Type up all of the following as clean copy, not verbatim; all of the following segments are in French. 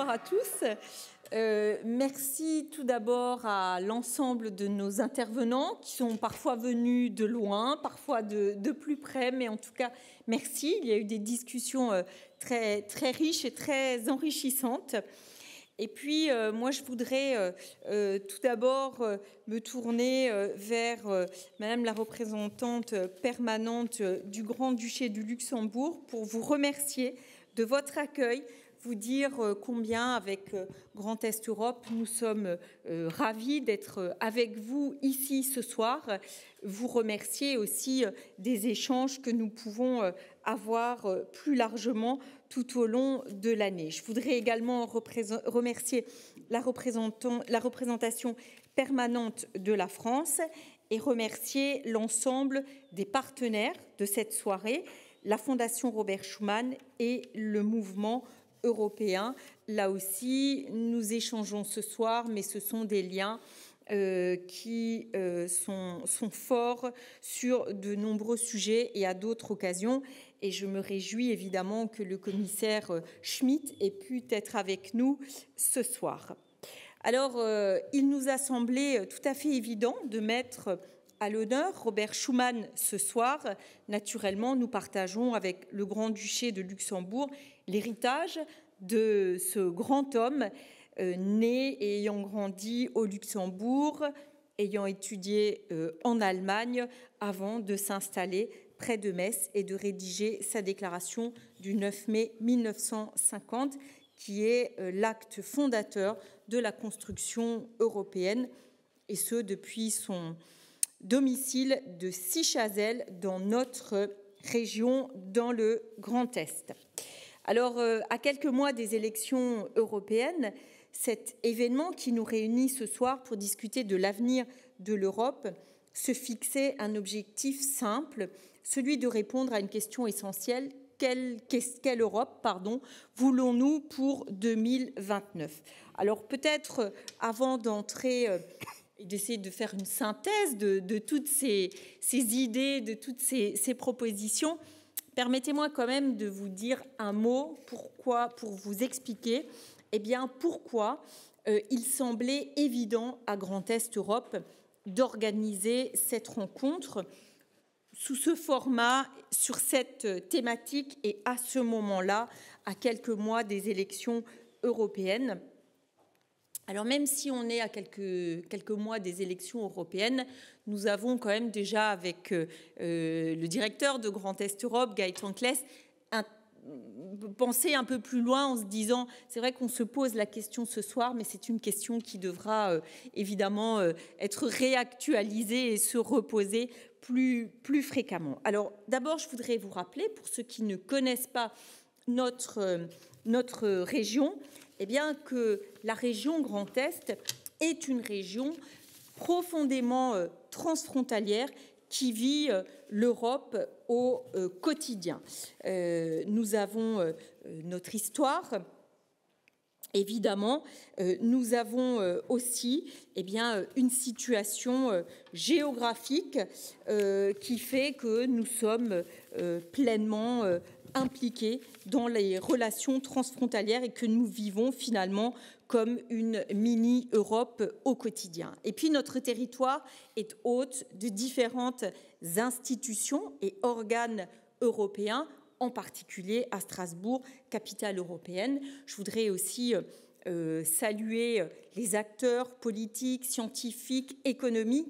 bonsoir à tous. Merci tout d'abord à l'ensemble de nos intervenants qui sont parfois venus de loin, parfois de plus près, mais en tout cas, merci. Il y a eu des discussions très, très riches et très enrichissantes. Et puis, moi, je voudrais tout d'abord me tourner vers Madame la représentante permanente du Grand-Duché du Luxembourg pour vous remercier de votre accueil, vous dire combien, avec Grand Est Europe, nous sommes ravis d'être avec vous ici ce soir. Vous remercier aussi des échanges que nous pouvons avoir plus largement tout au long de l'année. Je voudrais également remercier la représentation permanente de la France et remercier l'ensemble des partenaires de cette soirée, la Fondation Robert Schuman et le mouvement européen. Là aussi, nous échangeons ce soir, mais ce sont des liens qui sont forts sur de nombreux sujets et à d'autres occasions. Et je me réjouis évidemment que le commissaire Schmit ait pu être avec nous ce soir. Alors, il nous a semblé tout à fait évident de mettre à l'honneur Robert Schuman ce soir. Naturellement, nous partageons avec le Grand-Duché de Luxembourg l'héritage de ce grand homme né et ayant grandi au Luxembourg, ayant étudié en Allemagne avant de s'installer près de Metz et de rédiger sa déclaration du 9 mai 1950, qui est l'acte fondateur de la construction européenne, et ce depuis son domicile de Sichazel dans notre région, dans le Grand Est. Alors, à quelques mois des élections européennes, cet événement qui nous réunit ce soir pour discuter de l'avenir de l'Europe se fixait un objectif simple, celui de répondre à une question essentielle. Quelle Europe, voulons-nous pour 2029 ? Alors peut-être, avant d'entrer et d'essayer de faire une synthèse de toutes ces idées, de toutes ces propositions, permettez-moi quand même de vous dire un mot pour vous expliquer pourquoi il semblait évident à Grand Est Europe d'organiser cette rencontre sous ce format, sur cette thématique et à ce moment-là, à quelques mois des élections européennes. Alors même si on est à quelques mois des élections européennes, nous avons quand même déjà avec le directeur de Grand Est Europe, Gaëtan Kless, penser un peu plus loin en se disant, c'est vrai qu'on se pose la question ce soir, mais c'est une question qui devra évidemment être réactualisée et se reposer plus fréquemment. Alors d'abord, je voudrais vous rappeler, pour ceux qui ne connaissent pas notre région, que la région Grand Est est une région profondément transfrontalière qui vit l'Europe au quotidien. Nous avons notre histoire, évidemment. Nous avons aussi une situation géographique qui fait que nous sommes pleinement impliqués dans les relations transfrontalières et que nous vivons finalement comme une mini-Europe au quotidien. Et puis notre territoire est hôte de différentes institutions et organes européens, en particulier à Strasbourg, capitale européenne. Je voudrais aussi saluer les acteurs politiques, scientifiques, économiques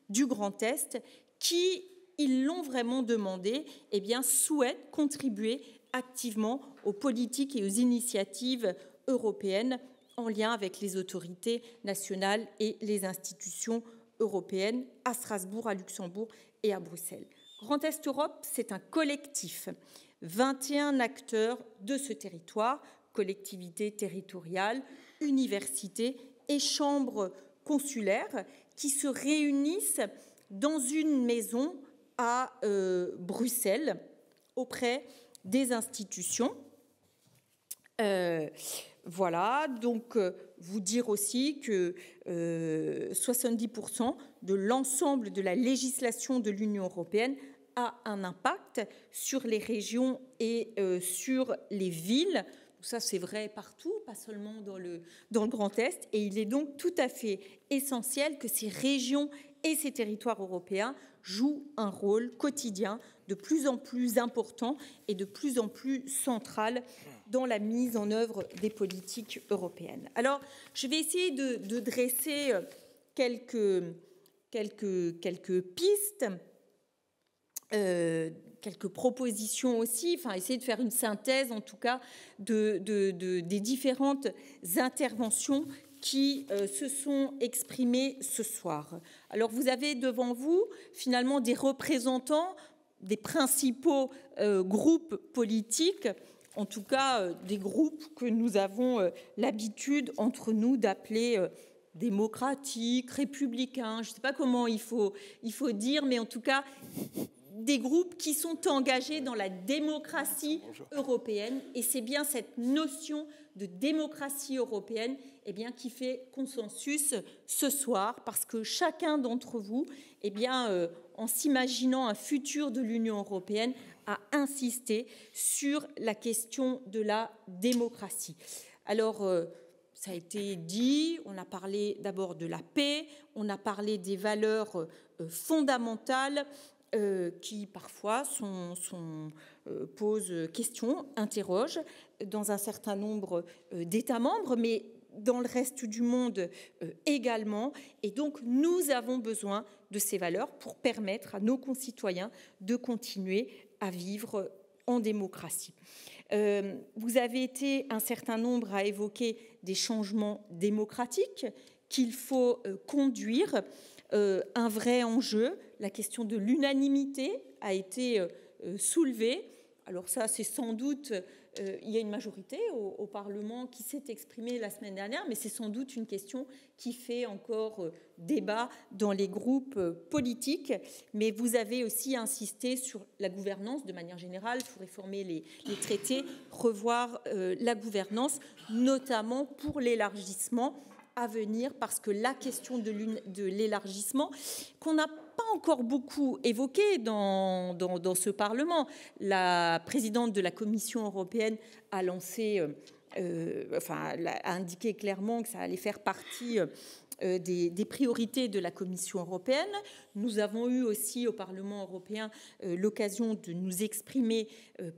du Grand Est qui, ils l'ont vraiment demandé, souhaitent contribuer activement aux politiques et aux initiatives européennes en lien avec les autorités nationales et les institutions européennes à Strasbourg, à Luxembourg et à Bruxelles. Grand Est Europe, c'est un collectif, 21 acteurs de ce territoire, collectivités territoriales, universités et chambres consulaires qui se réunissent dans une maison à Bruxelles auprès des institutions. Voilà, donc vous dire aussi que 70% de l'ensemble de la législation de l'Union européenne a un impact sur les régions et sur les villes ça, c'est vrai partout, pas seulement dans le Grand Est. Et il est donc tout à fait essentiel que ces régions et ces territoires européens jouent un rôle quotidien de plus en plus important et de plus en plus central dans la mise en œuvre des politiques européennes. Alors, je vais essayer de dresser quelques pistes, quelques propositions aussi, enfin essayer de faire une synthèse en tout cas des différentes interventions qui se sont exprimées ce soir. Alors vous avez devant vous finalement des représentants des principaux groupes politiques, en tout cas des groupes que nous avons l'habitude entre nous d'appeler démocratiques, républicains, je ne sais pas comment il faut dire, mais en tout cas des groupes qui sont engagés dans la démocratie européenne. Et c'est bien cette notion de démocratie européenne qui fait consensus ce soir, parce que chacun d'entre vous, en s'imaginant un futur de l'Union européenne, a insisté sur la question de la démocratie. Alors, ça a été dit, on a parlé d'abord de la paix, on a parlé des valeurs fondamentales qui parfois posent question, interrogent dans un certain nombre d'États membres, mais dans le reste du monde également. Et donc, nous avons besoin de ces valeurs pour permettre à nos concitoyens de continuer à vivre en démocratie. Vous avez été un certain nombre à évoquer des changements démocratiques qu'il faut conduire. Un vrai enjeu, la question de l'unanimité a été soulevée. Alors ça, c'est sans doute, il y a une majorité au Parlement qui s'est exprimée la semaine dernière, mais c'est sans doute une question qui fait encore débat dans les groupes politiques. Mais vous avez aussi insisté sur la gouvernance de manière générale. Il faut réformer les traités, revoir la gouvernance, notamment pour l'élargissement à venir, parce que la question de l'élargissement, qu'on n'a pas encore beaucoup évoqué dans ce Parlement, la présidente de la Commission européenne a lancé, a indiqué clairement que ça allait faire partie des priorités de la Commission européenne. Nous avons eu aussi au Parlement européen l'occasion de nous exprimer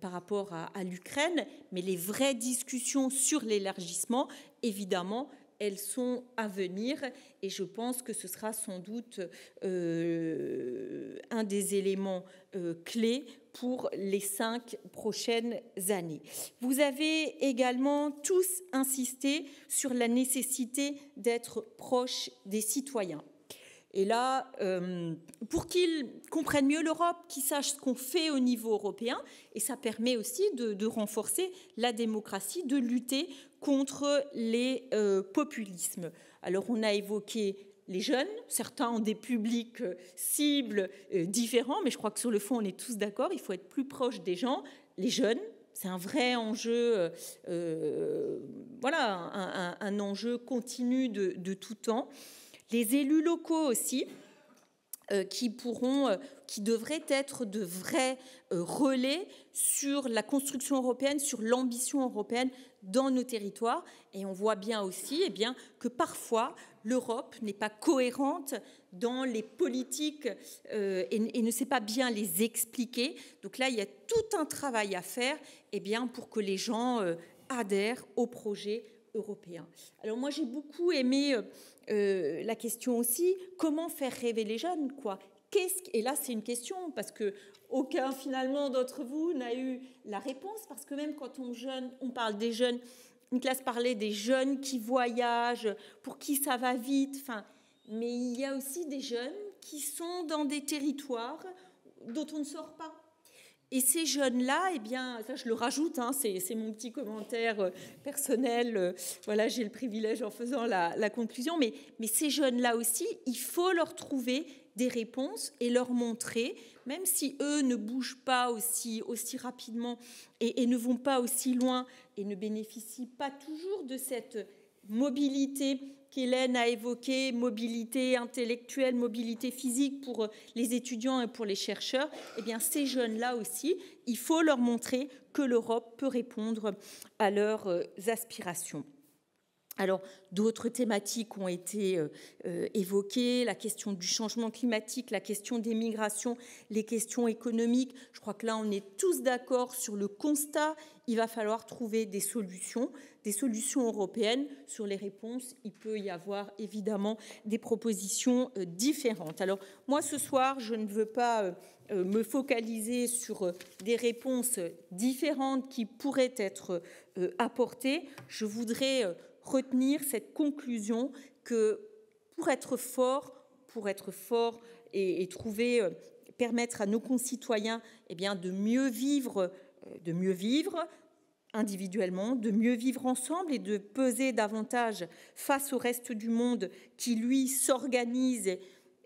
par rapport à l'Ukraine, mais les vraies discussions sur l'élargissement, évidemment, elles sont à venir, et je pense que ce sera sans doute un des éléments clés pour les 5 prochaines années. Vous avez également tous insisté sur la nécessité d'être proche des citoyens. Et là, pour qu'ils comprennent mieux l'Europe, qu'ils sachent ce qu'on fait au niveau européen, et ça permet aussi de renforcer la démocratie, de lutter contre les populismes. Alors, on a évoqué les jeunes, certains ont des publics cibles différents, mais je crois que sur le fond, on est tous d'accord, il faut être plus proche des gens. Les jeunes, c'est un vrai enjeu, un enjeu continu de tout temps. Les élus locaux aussi, qui devraient être de vrais relais sur la construction européenne, sur l'ambition européenne dans nos territoires. Et on voit bien aussi que parfois l'Europe n'est pas cohérente dans les politiques et ne sait pas bien les expliquer. Donc là, il y a tout un travail à faire pour que les gens adhèrent au projet européen. Alors moi, j'ai beaucoup aimé la question aussi, comment faire rêver les jeunes, quoi. Et là, c'est une question, parce que aucun, finalement, d'entre vous n'a eu la réponse, parce que même quand on parle des jeunes, une classe parlait des jeunes qui voyagent, pour qui ça va vite, mais il y a aussi des jeunes qui sont dans des territoires dont on ne sort pas. Et ces jeunes-là, ça je le rajoute, c'est mon petit commentaire personnel, j'ai le privilège en faisant la conclusion, mais ces jeunes-là aussi, il faut leur trouver des réponses et leur montrer, même si eux ne bougent pas aussi rapidement et ne vont pas aussi loin et ne bénéficient pas toujours de cette mobilité qu'Hélène a évoqué, mobilité intellectuelle, mobilité physique pour les étudiants et pour les chercheurs, eh bien ces jeunes-là aussi, il faut leur montrer que l'Europe peut répondre à leurs aspirations. Alors, d'autres thématiques ont été évoquées, la question du changement climatique, la question des migrations, les questions économiques. Je crois que là, on est tous d'accord sur le constat. Il va falloir trouver des solutions européennes. Sur les réponses, il peut y avoir évidemment des propositions différentes. Alors, moi, ce soir, je ne veux pas me focaliser sur des réponses différentes qui pourraient être apportées. Je voudrais retenir cette conclusion que pour être fort et trouver, permettre à nos concitoyens de mieux vivre individuellement, de mieux vivre ensemble et de peser davantage face au reste du monde qui, lui, s'organise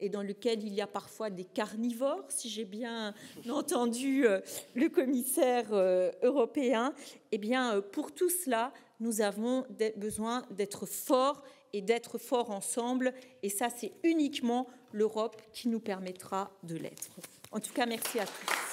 et dans lequel il y a parfois des carnivores, si j'ai bien entendu le commissaire européen. Eh bien, pour tout cela, nous avons besoin d'être forts et d'être forts ensemble. Et ça, c'est uniquement l'Europe qui nous permettra de l'être. En tout cas, merci à tous.